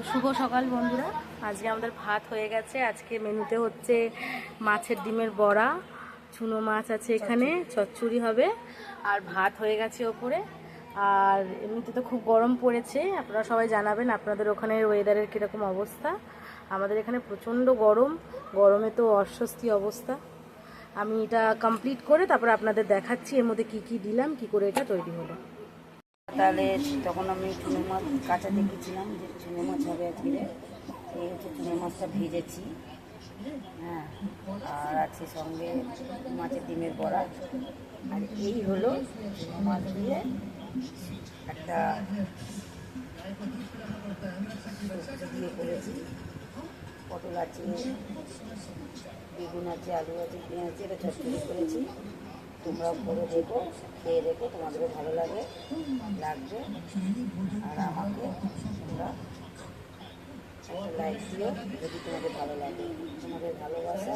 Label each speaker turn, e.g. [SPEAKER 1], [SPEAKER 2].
[SPEAKER 1] শুভ সকাল বন্ধুরা। আজকে আমাদের ভাত হয়ে গেছে। আজকে মেনুতে হচ্ছে মাছের ডিমের বড়া, চুনো মাছ আছে এখানে, চচ্চড়ি হবে, আর ভাত হয়ে গেছে ওপরে। আর এমনিতে তো খুব গরম পড়েছে, আপনারা সবাই জানাবেন আপনাদের ওখানের ওয়েদারের কীরকম অবস্থা। আমাদের এখানে প্রচণ্ড গরম, গরমে তো অস্বস্তি অবস্থা। আমি এটা কমপ্লিট করে তারপর আপনাদের দেখাচ্ছি এর মধ্যে কী কী দিলাম, কী করে এটা তৈরি হলো।
[SPEAKER 2] তাহলে তখন আমি চুনো মাছ কাঁচাতে গেছিলাম যে চুনো মাছ হবে আজকে। এই হচ্ছে চুনো মাছটা ভেজেছি, হ্যাঁ, আর আছে সঙ্গে মাছের ডিমের বড়া। আর এই হলো চুনো মাছ দিয়ে একটা দিয়ে করেছি। পটল আছে, বেগুন আছে, আলু আছে, পেঁয়াজ আছে, এটা চচ্চড়ি করেছি। তোমরাও করে দেখো, খেয়ে দেখো, তোমাদেরও ভালো লাগবে। আর আমাকে তোমরা একটা লাইক দিও যদি তোমাদের ভালো লাগে। তোমাদের ভালোবাসা